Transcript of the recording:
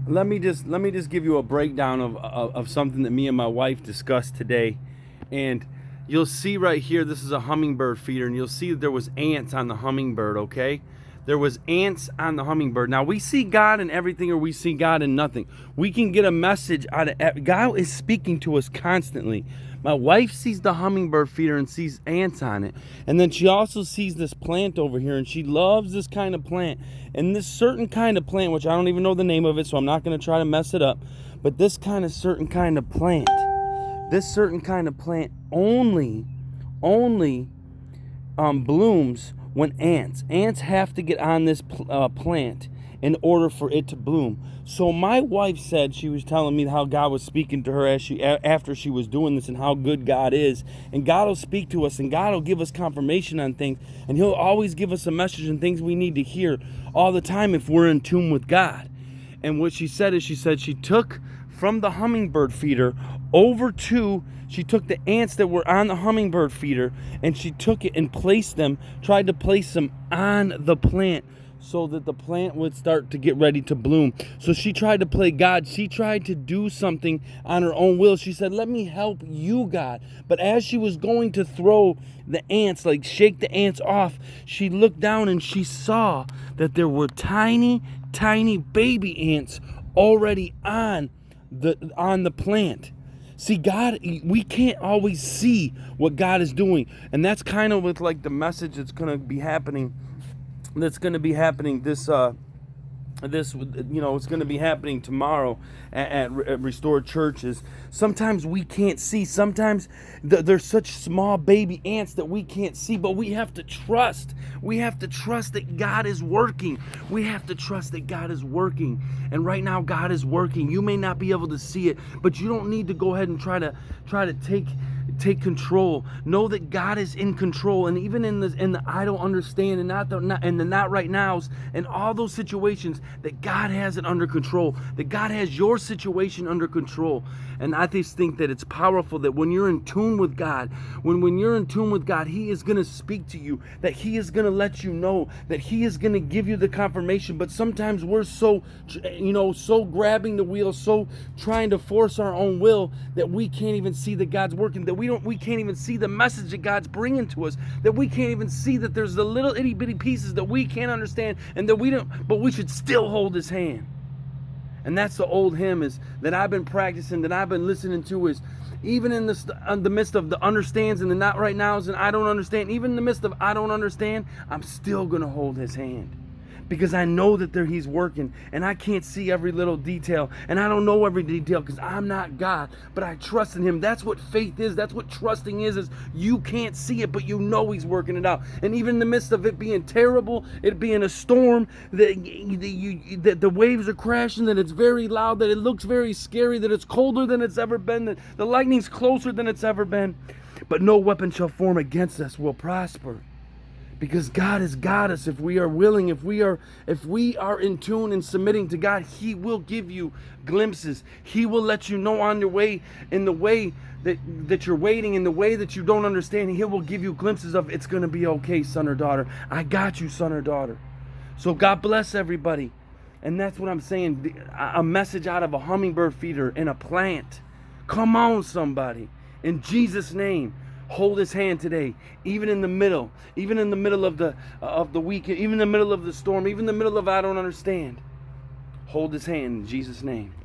let me just give you a breakdown of something that me and my wife discussed today. And you'll see right here, this is a hummingbird feeder, and you'll see that there was ants on the hummingbird. Okay, there was ants on the hummingbird. Now, we see God in everything, or we see God in nothing. We can get a message out of God. Is speaking to us constantly. My wife sees the hummingbird feeder and sees ants on it. And then she also sees this plant over here, and she loves this kind of plant. And this certain kind of plant, which I don't even know the name of it, so I'm not going to try to mess it up. But this kind of certain kind of plant, only blooms when ants have to get on this plant in order for it to bloom. So my wife said, she was telling me how God was speaking to her after she was doing this, and how good God is. And God will speak to us, and God will give us confirmation on things, and he'll always give us a message and things we need to hear all the time if we're in tune with God. And what she said is, she took from the hummingbird feeder she took the ants that were on the hummingbird feeder, and she took it and tried to place them on the plant so that the plant would start to get ready to bloom. So she tried to play God. She tried to do something on her own will. She said, let me help you, God. But as she was going to throw the ants, like shake the ants off, she looked down and she saw that there were tiny, tiny baby ants already on the plant. See, God, we can't always see what God is doing. And that's kind of with like the message that's going to be happening. It's going to be happening it's going to be happening tomorrow at Restored Churches. Sometimes we can't see. Sometimes there's such small baby ants that we can't see, but we have to trust. We have to trust that God is working. We have to trust that God is working. And right now, God is working. You may not be able to see it, but you don't need to go ahead and try to take control. Know that God is in control, and even in the I don't understand, and the not right nows, and all those situations, that God has it under control. That God has your situation under control. And I just think that it's powerful that when you're in tune with God, when you're in tune with God, He is going to speak to you. That He is going to let you know. That He is going to give you the confirmation. But sometimes we're so grabbing the wheel, so trying to force our own will, that we can't even see that God's working. That we can't even see the message that God's bringing to us. That we can't even see that there's the little itty bitty pieces that we can't understand, and that we don't. But we should still hold His hand. And that's the old hymn is that I've been practicing, that I've been listening to, is even in the midst of the understands and the not right nows and I don't understand, even in the midst of I don't understand, I'm still going to hold His hand. Because I know that He's working, and I can't see every little detail, and I don't know every detail because I'm not God, but I trust in Him. That's what faith is. That's what trusting is you can't see it, but you know He's working it out. And even in the midst of it being terrible, it being a storm, that the waves are crashing, that it's very loud, that it looks very scary, that it's colder than it's ever been, that the lightning's closer than it's ever been, but no weapon shall form against us will prosper. Because God has got us. If we are willing, if we are in tune and submitting to God, He will give you glimpses. He will let you know on your way, in the way that you're waiting, in the way that you don't understand. He will give you glimpses of it's going to be okay, son or daughter. I got you, son or daughter. So God bless everybody. And that's what I'm saying. A message out of a hummingbird feeder in a plant. Come on, somebody. In Jesus' name. Hold His hand today, even in the middle of the week, even in the middle of the storm, even in the middle of I don't understand. Hold His hand in Jesus' name.